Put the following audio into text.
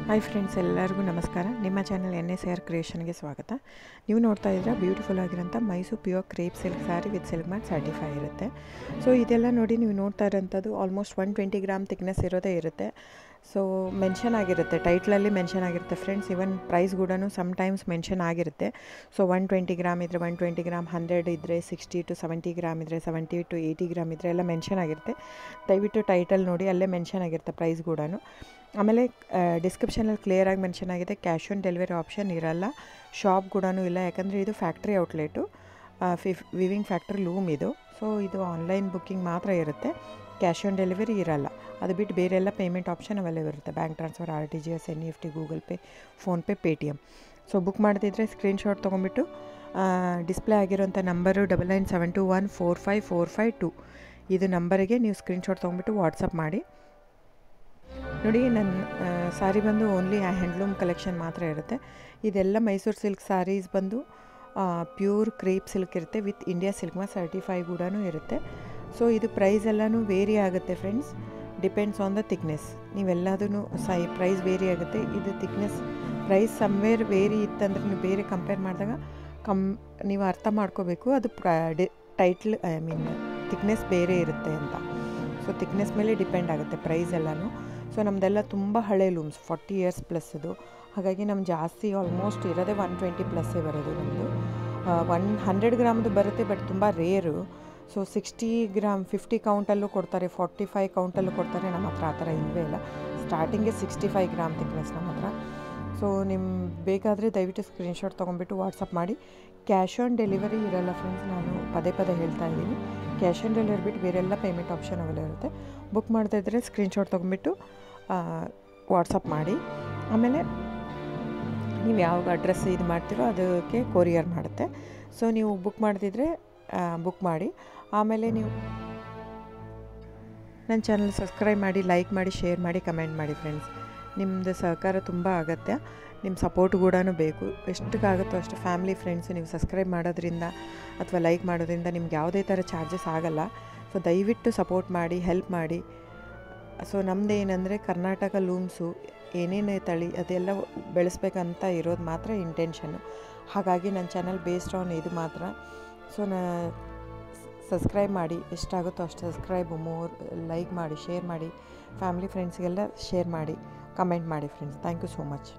Hi friends, ಎಲ್ಲರಿಗೂ ನಮಸ್ಕಾರ. ನಿಮ್ಮ ಚಾನಲ್ NSAR ಕ್ರಿಯೇಷನ್ಗೆ ಸ್ವಾಗತ. ನೀವು ನೋಡ್ತಾ ಇದ್ರೆ ಬ್ಯೂಟಿಫುಲ್ ಆಗಿರೋಂಥ Mysore pure crepe silk saree with silk mark certify ಇರುತ್ತೆ. ಸೊ ಇದೆಲ್ಲ ನೋಡಿ, ನೀವು ನೋಡ್ತಾ ಇರೋಂಥದ್ದು ಆಲ್ಮೋಸ್ಟ್ 120 ಗ್ರಾಮ್ ಥಿಕ್ನೆಸ್ ಇರೋದೇ ಇರುತ್ತೆ. ಸೊ ಮೆನ್ಷನ್ ಆಗಿರುತ್ತೆ, ಟೈಟ್ಲಲ್ಲಿ ಮೆನ್ಷನ್ ಆಗಿರುತ್ತೆ ಫ್ರೆಂಡ್ಸ್. ಇವನ್ ಪ್ರೈಸ್ ಕೂಡ ಸಮ್ಟೈಮ್ಸ್ ಮೆನ್ಷನ್ ಆಗಿರುತ್ತೆ. ಸೊ 120 ಗ್ರಾಮ್ ಇದ್ದರೆ 120 ಗ್ರಾಮ್, 100 ಇದ್ದರೆ 60 to 70 ಗ್ರಾಮ್ ಇದ್ದರೆ 70 to 80 ಗ್ರಾಮ್ ಇದ್ದರೆ ಎಲ್ಲ ಮೆನ್ಷನ್ ಆಗಿರುತ್ತೆ. ದಯವಿಟ್ಟು ಟೈಟಲ್ ನೋಡಿ, ಅಲ್ಲೇ ಮೆನ್ಷನ್ ಆಗಿರುತ್ತೆ ಪ್ರೈಸ್ ಕೂಡ. ಆಮೇಲೆ ಡಿಸ್ಕ್ರಿಪ್ಷನಲ್ಲಿ ಕ್ಲಿಯರಾಗಿ ಮೆನ್ಷನ್ ಆಗಿದೆ, ಕ್ಯಾಶ್ ಆನ್ ಡೆಲಿವರಿ ಆಪ್ಷನ್ ಇರಲ್ಲ, ಶಾಪ್ ಕೂಡ ಇಲ್ಲ. ಯಾಕಂದರೆ ಇದು factory outlet, viewing factory loom ಇದು. ಸೊ ಇದು ಆನ್ಲೈನ್ ಬುಕ್ಕಿಂಗ್ ಮಾತ್ರ ಇರುತ್ತೆ, ಕ್ಯಾಶ್ ಆನ್ ಡೆಲಿವರಿ ಇರಲ್ಲ. ಅದು ಬಿಟ್ಟು ಬೇರೆಲ್ಲ ಪೇಮೆಂಟ್ ಆಪ್ಷನ್ ಅವೈಲೇಬಲ್ ಇರುತ್ತೆ, bank transfer, RTGS, NEFT, Google pay, PhonePe, Paytm. So book ಮಾಡ್ತಿದ್ರೆ ಸ್ಕ್ರೀನ್ಶಾಟ್ ತೊಗೊಂಬಿಟ್ಟು ಡಿಸ್ಪ್ಲೇ ಆಗಿರೋಂಥ ನಂಬರು 9972145452 ಇದು ನಂಬರಿಗೆ ನೀವು ಸ್ಕ್ರೀನ್ಶಾಟ್ ತೊಗೊಂಬಿಟ್ಟು ವಾಟ್ಸಪ್ ಮಾಡಿ. ನೋಡಿ, ನನ್ನ ಸ್ಯಾರಿ ಬಂದು ಓನ್ಲಿ ಹ್ಯಾಂಡ್ಲೂಮ್ ಕಲೆಕ್ಷನ್ ಮಾತ್ರ ಇರುತ್ತೆ. ಇದೆಲ್ಲ ಮೈಸೂರು ಸಿಲ್ಕ್ ಸ್ಯಾರೀಸ್ ಬಂದು ಪ್ಯೂರ್ ಕ್ರೇಪ್ ಸಿಲ್ಕ್ ಇರುತ್ತೆ, with India silk mark certify ಕೂಡ ಇರುತ್ತೆ. ಸೊ ಇದು ಪ್ರೈಸ್ ಎಲ್ಲನೂ ವೇರಿ ಆಗುತ್ತೆ friends, depends on the thickness. ನೀವೆಲ್ಲದೂ ಪ್ರೈಸ್ ವೇರಿ ಆಗುತ್ತೆ. ಇದು ಥಿಕ್ನೆಸ್ ಪ್ರೈಸ್ ಸಮ್ವೇರ್ ವೇರಿ ಇತ್ತಂದ್ರೆ ನೀವು ಬೇರೆ ಕಂಪೇರ್ ಮಾಡಿದಾಗ ನೀವು ಅರ್ಥ ಮಾಡ್ಕೋಬೇಕು, ಅದು ಥಿಕ್ನೆಸ್ ಬೇರೆ ಇರುತ್ತೆ ಅಂತ. ಸೊ ಥಿಕ್ನೆಸ್ ಮೇಲೆ ಡಿಪೆಂಡ್ ಆಗುತ್ತೆ ಪ್ರೈಸ್ ಎಲ್ಲನೂ. ಸೊ ನಮ್ಮದೆಲ್ಲ ತುಂಬ ಹಳೆ ಲೂಮ್ಸ್, 40 years ಪ್ಲಸ್ ಅದು. ಹಾಗಾಗಿ ನಮ್ಮ ಜಾಸ್ತಿ ಆಲ್ಮೋಸ್ಟ್ ಇರೋದೇ 120 ಪ್ಲಸ್ಸೇ ಬರೋದು ನಮ್ಮದು. 100 ಗ್ರಾಮ್ದು ಬರುತ್ತೆ, ಬಟ್ ತುಂಬ ರೇರು. ಸೊ 60 ಗ್ರಾಮ್ 50 ಕೌಂಟಲ್ಲೂ ಕೊಡ್ತಾರೆ, 45 ಕೌಂಟಲ್ಲೂ ಕೊಡ್ತಾರೆ. ನಮ್ಮ ಹತ್ರ ಆ ಥರ ಇಲ್ಲವೇ ಇಲ್ಲ. ಸ್ಟಾರ್ಟಿಂಗೇ 65 ಗ್ರಾಮ್ ಥಿಕ್ನೆಸ್ ನಮ್ಮ ಹತ್ರ. ಸೊ ಬೇಕಾದರೆ ದಯವಿಟ್ಟು ಸ್ಕ್ರೀನ್ಶಾಟ್ ತೊಗೊಂಬಿಟ್ಟು ವಾಟ್ಸಪ್ ಮಾಡಿ. ಕ್ಯಾಶ್ ಆನ್ ಡೆಲಿವರಿ ಇರೋಲ್ಲ ಫ್ರೆಂಡ್ಸ್, ನಾನು ಪದೇ ಹೇಳ್ತಾ ಇದ್ದೀನಿ. ಕ್ಯಾಶ್ ಆನ್ ಡೆಲಿವರಿ ಬಿಟ್ಟು ಬೇರೆಲ್ಲ ಪೇಮೆಂಟ್ ಆಪ್ಷನ್ ಅವೈಲೇಬಲ್ ಇರುತ್ತೆ. ಬುಕ್ ಮಾಡ್ತಾ ಇದ್ದರೆ ಸ್ಕ್ರೀನ್ಶಾಟ್ ತೊಗೊಂಬಿಟ್ಟು ವಾಟ್ಸಪ್ ಮಾಡಿ. ಆಮೇಲೆ ನೀವು ಯಾವ ಅಡ್ರೆಸ್ ಇದು ಮಾಡ್ತೀರೋ ಅದಕ್ಕೆ ಕೊರಿಯರ್ ಮಾಡುತ್ತೆ. ಸೊ ನೀವು ಬುಕ್ ಮಾಡ್ತಿದ್ರೆ ಬುಕ್ ಮಾಡಿ. ಆಮೇಲೆ ನೀವು ನನ್ನ ಚಾನಲ್ ಸಬ್ಸ್ಕ್ರೈಬ್ ಮಾಡಿ, ಲೈಕ್ ಮಾಡಿ, ಶೇರ್ ಮಾಡಿ, ಕಮೆಂಟ್ ಮಾಡಿ ಫ್ರೆಂಡ್ಸ್. ನಿಮ್ಮದು ಸಹಕಾರ ತುಂಬ ಅಗತ್ಯ, ನಿಮ್ಮ ಸಪೋರ್ಟ್ ಕೂಡ ಬೇಕು. ಎಷ್ಟಕ್ಕಾಗುತ್ತೋ ಅಷ್ಟು ಫ್ಯಾಮಿಲಿ ಫ್ರೆಂಡ್ಸು ನೀವು ಸಬ್ಸ್ಕ್ರೈಬ್ ಮಾಡೋದ್ರಿಂದ ಅಥವಾ ಲೈಕ್ ಮಾಡೋದ್ರಿಂದ ನಿಮ್ಗೆ ಯಾವುದೇ ಥರ ಚಾರ್ಜಸ್ ಆಗೋಲ್ಲ. ಸೊ ದಯವಿಟ್ಟು ಸಪೋರ್ಟ್ ಮಾಡಿ, ಹೆಲ್ಪ್ ಮಾಡಿ. ಸೊ ನಮ್ಮದು ಏನಂದರೆ ಕರ್ನಾಟಕ ಲೂಮ್ಸು ಏನೇನು ತಳಿ ಅದೆಲ್ಲ ಬೆಳೆಸ್ಬೇಕಂತ ಇರೋದು ಮಾತ್ರ ಇಂಟೆನ್ಷನ್ನು. ಹಾಗಾಗಿ ನನ್ನ ಚಾನಲ್ ಬೇಸ್ಡ್ ಆನ್ ಇದು ಮಾತ್ರ. ಸೊ ಸಬ್ಸ್ಕ್ರೈಬ್ ಮಾಡಿ, ಎಷ್ಟಾಗುತ್ತೋ ಅಷ್ಟು ಸಬ್ಸ್ಕ್ರೈಬು, ಲೈಕ್ ಮಾಡಿ, ಶೇರ್ ಮಾಡಿ, ಫ್ಯಾಮಿಲಿ ಫ್ರೆಂಡ್ಸ್ಗೆಲ್ಲ ಶೇರ್ ಮಾಡಿ, ಕಮೆಂಟ್ ಮಾಡಿ friends. Thank you so much.